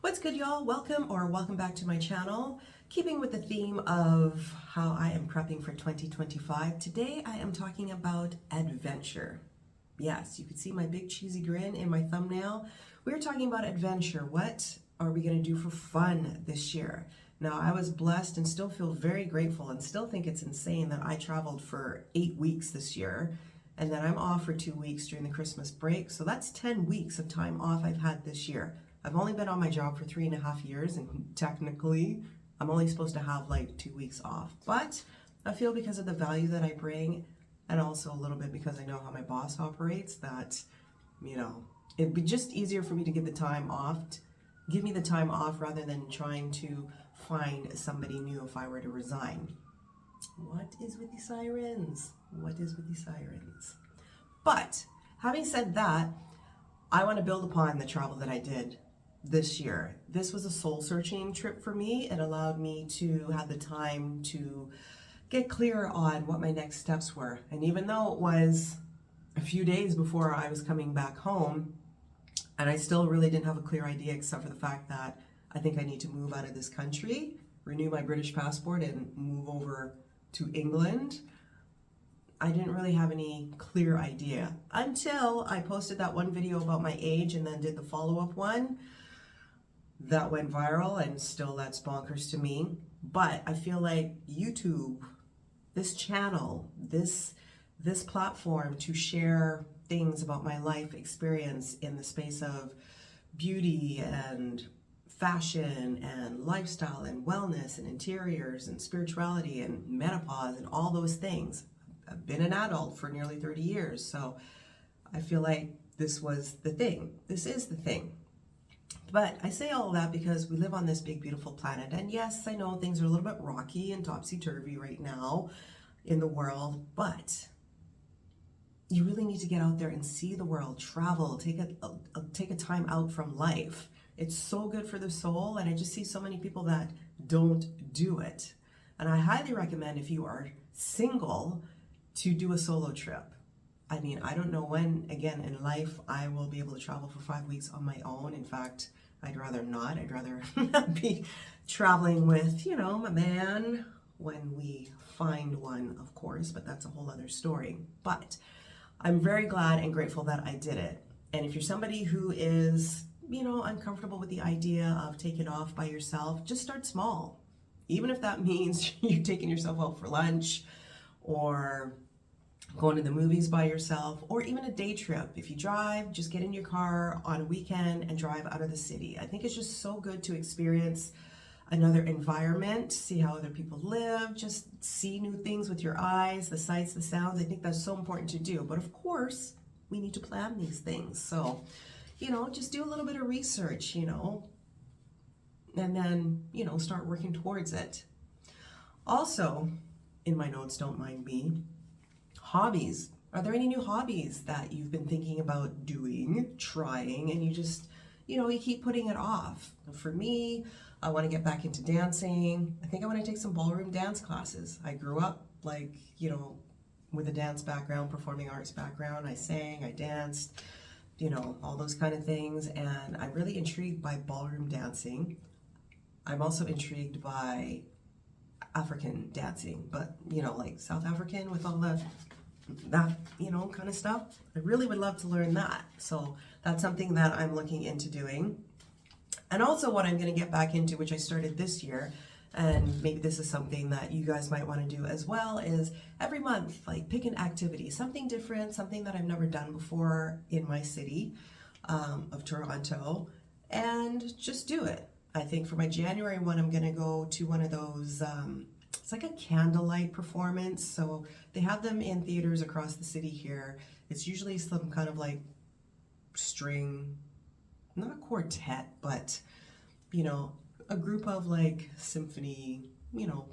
What's good, y'all? Welcome back to my channel. Keeping with the theme of how I am prepping for 2025, today I am talking about adventure. Yes, you can see my big cheesy grin in my thumbnail. We're talking about adventure. What are we going to do for fun this year? Now, I was blessed and still feel very grateful and still think it's insane that I traveled for 8 weeks this year and then I'm off for 2 weeks during the Christmas break. So that's 10 weeks of time off I've had this year. I've only been on my job for 3.5 years, and technically I'm only supposed to have like 2 weeks off. But I feel because of the value that I bring, and also a little bit because I know how my boss operates, that, it'd be just easier for me to give the time off, give me the time off rather than trying to find somebody new if I were to resign. What is with the sirens? What is with the sirens? But having said that, I want to build upon the travel that I did this year. This was a soul-searching trip for me. It allowed me to have the time to get clear on what my next steps were. And even though it was a few days before I was coming back home, and I still really didn't have a clear idea except for the fact that I think I need to move out of this country, renew my British passport, and move over to England. I didn't really have any clear idea until I posted that one video about my age and then did the follow-up one. That went viral, and still that's bonkers to me. But I feel like YouTube, this channel, this platform to share things about my life experience in the space of beauty and fashion and lifestyle and wellness and interiors and spirituality and menopause and all those things. I've been an adult for nearly 30 years, so I feel like this was the thing. This is the thing. But I say all of that because we live on this big, beautiful planet. And yes, I know things are a little bit rocky and topsy-turvy right now in the world, but you really need to get out there and see the world, travel, take a time out from life. It's so good for the soul, and I just see so many people that don't do it. And I highly recommend, if you are single, to do a solo trip. I mean, I don't know when, again, in life, I will be able to travel for 5 weeks on my own. In fact, I'd rather not. I'd rather be traveling with, my man, when we find one, of course, but that's a whole other story. But I'm very glad and grateful that I did it. And if you're somebody who is, uncomfortable with the idea of taking off by yourself, just start small. Even if that means you're taking yourself out for lunch, or going to the movies by yourself, or even a day trip. If you drive, just get in your car on a weekend and drive out of the city. I think it's just so good to experience another environment, see how other people live, just see new things with your eyes, the sights, the sounds. I think that's so important to do. But of course, we need to plan these things. So, just do a little bit of research, and then, start working towards it. Also, in my notes, don't mind me, hobbies. Are there any new hobbies that you've been thinking about doing, trying, and you just, you keep putting it off? For me, I want to get back into dancing. I think I want to take some ballroom dance classes. I grew up with a dance background, performing arts background. I sang, I danced, all those kind of things. And I'm really intrigued by ballroom dancing. I'm also intrigued by African dancing, but like South African with all that kind of stuff. I really would love to learn that. So that's something that I'm looking into doing. And also what I'm going to get back into, which I started this year, and maybe this is something that you guys might want to do as well, is every month, pick an activity, something different, something that I've never done before in my city of Toronto, and just do it. I think for my January one, I'm going to go to one of those, it's like a candlelight performance. So they have them in theaters across the city here. It's usually some kind of string, not a quartet, but, a group of symphony,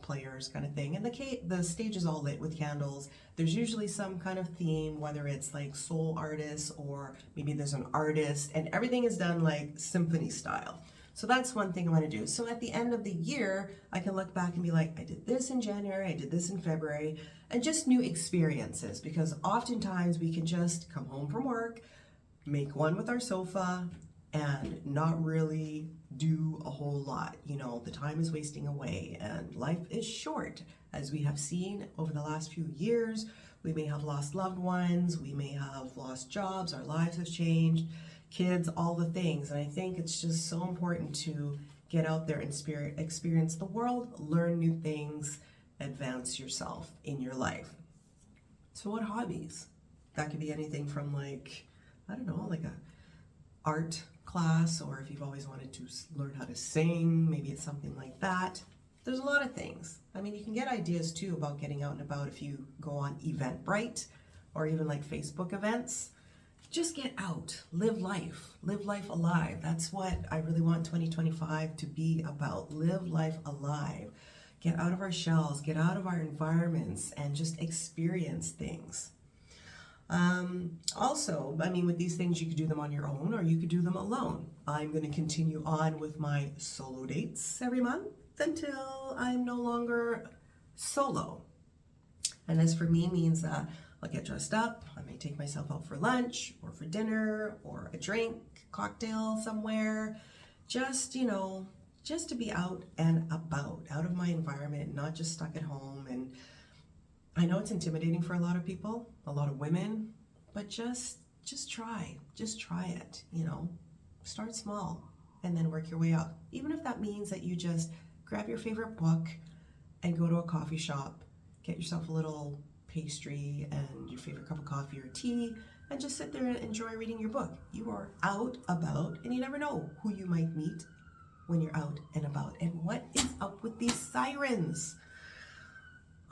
players kind of thing. And the stage is all lit with candles. There's usually some kind of theme, whether it's soul artists or maybe there's an artist, and everything is done symphony style. So that's one thing I want to do. So at the end of the year, I can look back and be like, I did this in January, I did this in February, and just new experiences, because oftentimes we can just come home from work, make one with our sofa, and not really do a whole lot. You know, the time is wasting away and life is short. As we have seen over the last few years, we may have lost loved ones, we may have lost jobs, our lives have changed, kids, all the things. And I think it's just so important to get out there and experience the world, learn new things, advance yourself in your life. So what hobbies? That could be anything from like, I don't know, like a art class, or if you've always wanted to learn how to sing, maybe it's something like that. There's a lot of things. I mean, you can get ideas too about getting out and about if you go on Eventbrite or even like Facebook events. Just get out, live life alive. That's what I really want 2025 to be about. Live life alive. Get out of our shells, get out of our environments, and just experience things. Also, I mean, with these things, you could do them on your own or you could do them alone. I'm going to continue on with my solo dates every month until I'm no longer solo. And this for me means that I'll get dressed up, I may take myself out for lunch or for dinner or a drink, cocktail somewhere, just, you know, just to be out and about, out of my environment, not just stuck at home. And I know it's intimidating for a lot of people, a lot of women, but just try it, you know, start small and then work your way up. Even if that means that you just grab your favorite book and go to a coffee shop, get yourself a little pastry and your favorite cup of coffee or tea, and just sit there and enjoy reading your book. You are out about, and you never know who you might meet when you're out and about. And what is up with these sirens?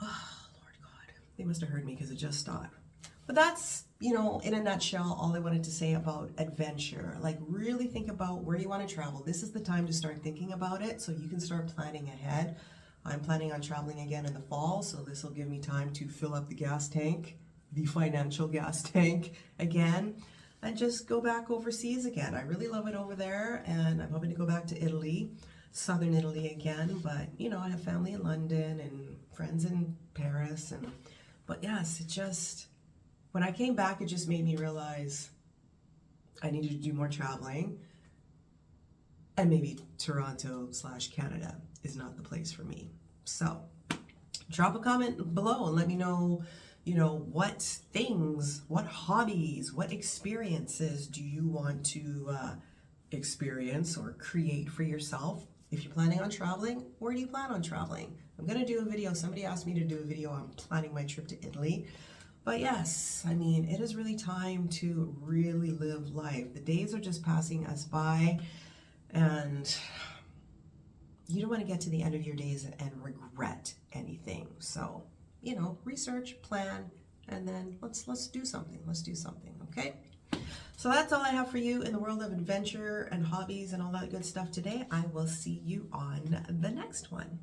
Oh, Lord God. They must have heard me because it just stopped. But that's, you know, in a nutshell, all I wanted to say about adventure. Like, really think about where you want to travel. This is the time to start thinking about it so you can start planning ahead. I'm planning on traveling again in the fall, so this will give me time to fill up the gas tank, the financial gas tank again, and just go back overseas again. I really love it over there, and I'm hoping to go back to Italy, southern Italy again. But, you know, I have family in London and friends in Paris. But yes, it just, when I came back, it just made me realize I needed to do more traveling, and maybe Toronto/Canada is not the place for me. So drop a comment below and let me know, you know, what things, what hobbies, what experiences do you want to experience or create for yourself? If you're planning on traveling, where do you plan on traveling? I'm going to do a video. Somebody asked me to do a video on planning my trip to Italy. But yes, I mean, it is really time to really live life. The days are just passing us by, and you don't want to get to the end of your days and regret anything. So, you know, research, plan, and then let's do something. Let's do something, okay? So that's all I have for you in the world of adventure and hobbies and all that good stuff today. I will see you on the next one.